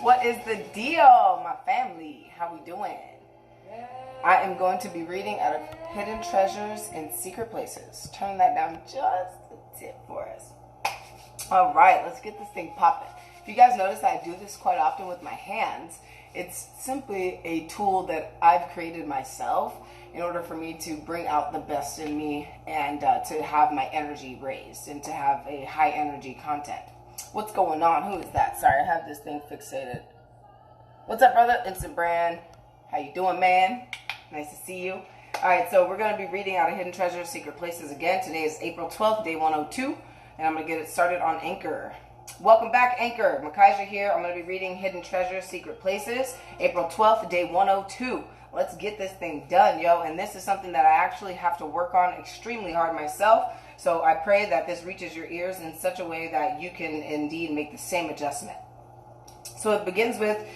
What is the deal, my family? How we doing? I am going to be reading out of Hidden Treasures in Secret Places. Turn that down just a tip for us. All right, let's get this thing popping. If you guys notice, I do this quite often with my hands. It's simply a tool that I've created myself in order for me to bring out the best in me and to have my energy raised and to have a high energy content. What's going on? Who is that? Sorry, I have this thing fixated. What's up, brother? Instant Brand. How you doing, man? Nice to see you. All right, so we're going to be reading out of Hidden Treasures, Secret Places again. Today is April 12th, day 102, and I'm going to get it started on Anchor. Welcome back, Anchor. Makaija here. I'm going to be reading Hidden Treasures, Secret Places, April 12th, day 102. Let's get this thing done, yo. And this is something that I actually have to work on extremely hard myself. So I pray that this reaches your ears in such a way that you can indeed make the same adjustment. So it begins with,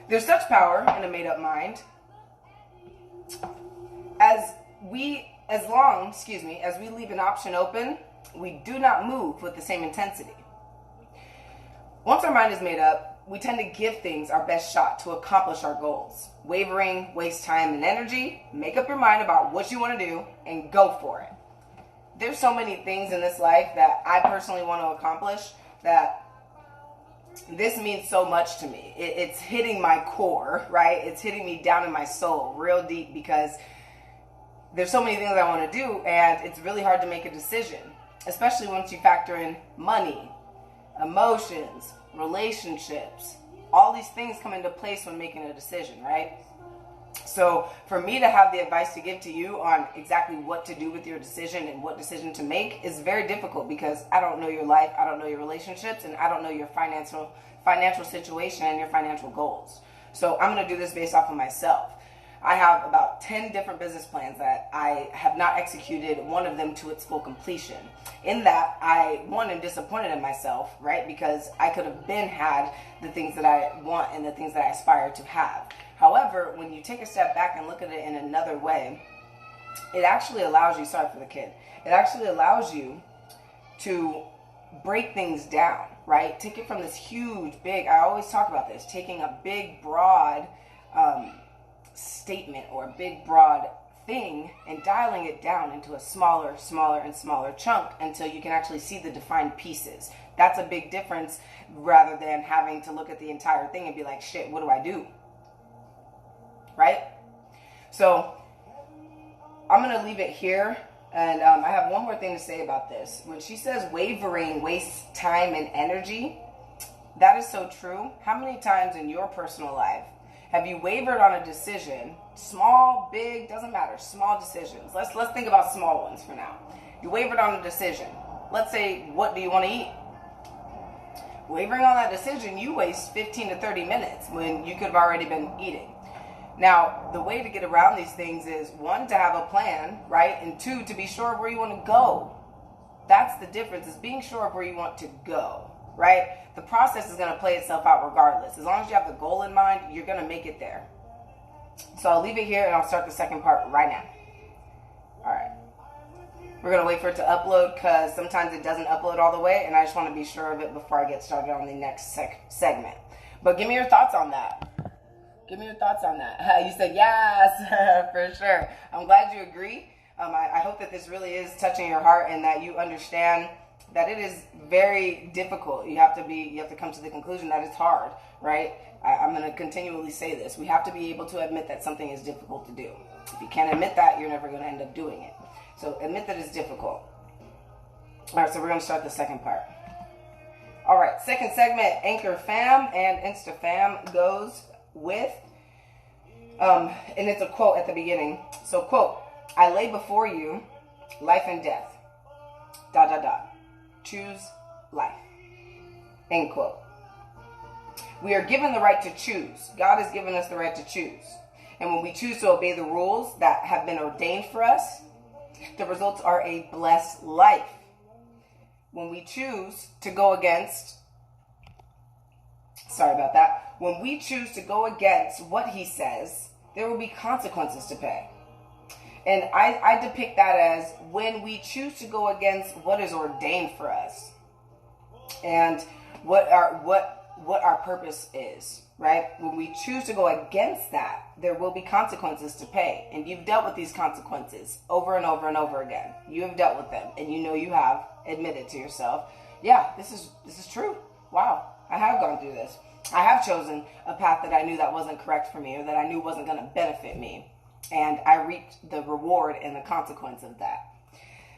there's such power in a made-up mind. As we leave an option open, we do not move with the same intensity. Once our mind is made up, we tend to give things our best shot to accomplish our goals. Wavering, waste time and energy. Make up your mind about what you want to do and go for it. There's so many things in this life that I personally want to accomplish that this means so much to me. It's hitting my core, right? It's hitting me down in my soul real deep because there's so many things I want to do and it's really hard to make a decision, especially once you factor in money, emotions, relationships. All these things come into place when making a decision, right? So for me to have the advice to give to you on exactly what to do with your decision and what decision to make is very difficult because I don't know your life, I don't know your relationships, and I don't know your financial situation and your financial goals. So I'm going to do this based off of myself. I have about 10 different business plans that I have not executed one of them to its full completion. In that, I, am disappointed in myself, right? Because I could have had the things that I want and the things that I aspire to have. However, when you take a step back and look at it in another way, it actually allows you, sorry for the kid, it actually allows you to break things down, right? Take it from this huge, big, I always talk about this, taking a big, broad statement or a big, broad thing and dialing it down into a smaller and smaller chunk until you can actually see the defined pieces. That's a big difference rather than having to look at the entire thing and be like, shit, what do I do? Right? So I'm going to leave it here. And I have one more thing to say about this. When she says wavering wastes time and energy, that is so true. How many times in your personal life have you wavered on a decision? Small, big, doesn't matter. Small decisions. Let's think about small ones for now. You wavered on a decision. Let's say, what do you want to eat? Wavering on that decision, you waste 15 to 30 minutes when you could have already been eating. Now, the way to get around these things is, one, to have a plan, right? And two, to be sure of where you want to go. That's the difference, is being sure of where you want to go, right? The process is going to play itself out regardless. As long as you have the goal in mind, you're going to make it there. So I'll leave it here and I'll start the second part right now. All right. We're going to wait for it to upload because sometimes it doesn't upload all the way, and I just want to be sure of it before I get started on the next segment. But give me your thoughts on that. Give me your thoughts on that. You said yes, for sure. I'm glad you agree. I hope that this really is touching your heart and that you understand that it is very difficult. You have to come to the conclusion that it's hard, right? I'm going to continually say this. We have to be able to admit that something is difficult to do. If you can't admit that, you're never going to end up doing it. So admit that it's difficult. All right, so we're going to start the second part. All right, second segment, Anchor Fam and Insta Fam goes with, and it's a quote at the beginning. So, quote, I lay before you life and death, ... Choose life, end quote. We are given the right to choose. God has given us the right to choose. And when we choose to obey the rules that have been ordained for us, the results are a blessed life. When we choose to go against, when we choose to go against what he says, there will be consequences to pay. And I depict that as when we choose to go against what is ordained for us and what what our purpose is, right? When we choose to go against that, there will be consequences to pay. And you've dealt with these consequences over and over and over again. You have dealt with them, and you know you have admitted to yourself, yeah, this is true. Wow, I have gone through this. I have chosen a path that I knew that wasn't correct for me, or that I knew wasn't going to benefit me. And I reaped the reward and the consequence of that.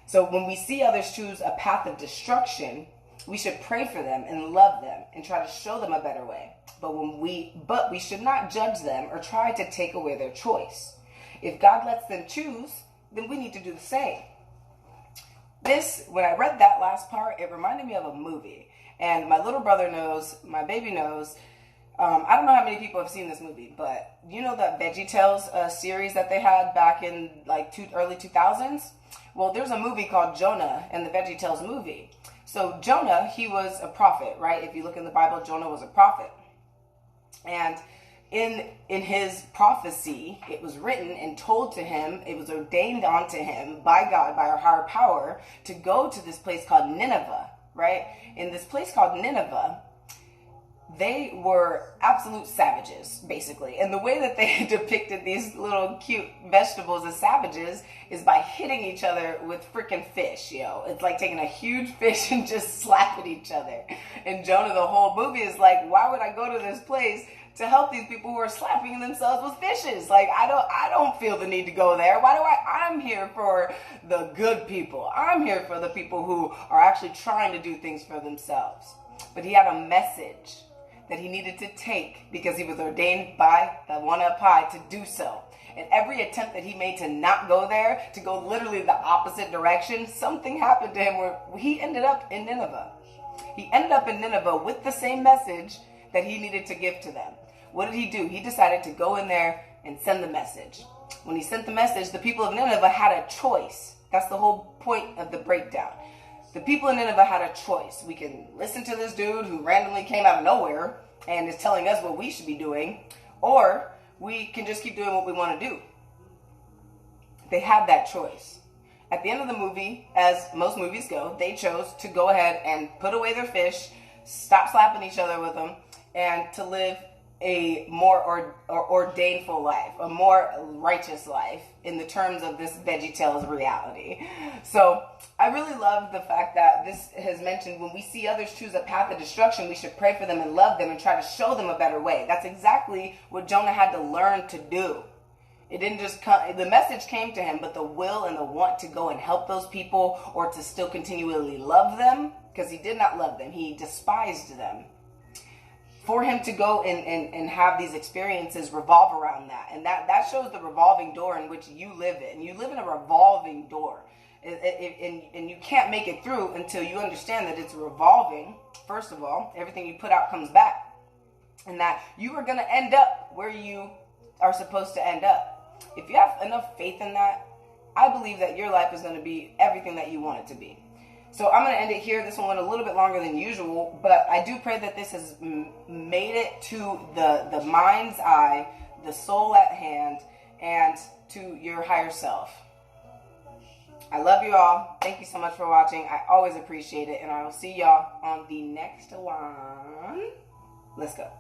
So when we see others choose a path of destruction, we should pray for them and love them and try to show them a better way. But we should not judge them or try to take away their choice. If God lets them choose, then we need to do the same. When I read that last part, it reminded me of a movie. And my little brother knows, my baby knows. I don't know how many people have seen this movie, but you know that VeggieTales series that they had back in like early 2000s? Well, there's a movie called Jonah in the VeggieTales movie. So Jonah, he was a prophet, right? If you look in the Bible, Jonah was a prophet. And in his prophecy, it was written and told to him, it was ordained onto him by God, by our higher power, to go to this place called Nineveh, right? In this place called Nineveh, they were absolute savages, basically. And the way that they depicted these little cute vegetables as savages is by hitting each other with freaking fish, yo. It's like taking a huge fish and just slapping each other. And Jonah, the whole movie is like, why would I go to this place to help these people who are slapping themselves with fishes? Like, I don't feel the need to go there. I'm here for the good people. I'm here for the people who are actually trying to do things for themselves. But he had a message that he needed to take because he was ordained by the one up high to do so. And every attempt that he made to not go there, to go literally the opposite direction, something happened to him where he ended up in Nineveh. He ended up in Nineveh with the same message that he needed to give to them. What did he do? He decided to go in there and send the message. When he sent the message, the people of Nineveh had a choice. That's the whole point of the breakdown. The people in Nineveh had a choice. We can listen to this dude who randomly came out of nowhere and is telling us what we should be doing, or we can just keep doing what we want to do. They had that choice. At the end of the movie, as most movies go, they chose to go ahead and put away their fish, stop slapping each other with them, and to live a more ordainedful life, a more righteous life in the terms of this VeggieTales reality. So I really love the fact that this has mentioned when we see others choose a path of destruction, we should pray for them and love them and try to show them a better way. That's exactly what Jonah had to learn to do. It didn't just come, the message came to him, but the will and the want to go and help those people or to still continually love them, because he did not love them, he despised them. For him to go and have these experiences revolve around that. And that shows the revolving door in which you live in. You live in a revolving door. And you can't make it through until you understand that it's revolving. First of all, everything you put out comes back. And that you are going to end up where you are supposed to end up. If you have enough faith in that, I believe that your life is going to be everything that you want it to be. So I'm going to end it here. This one went a little bit longer than usual, but I do pray that this has made it to the mind's eye, the soul at hand, and to your higher self. I love you all. Thank you so much for watching. I always appreciate it, and I will see y'all on the next one. Let's go.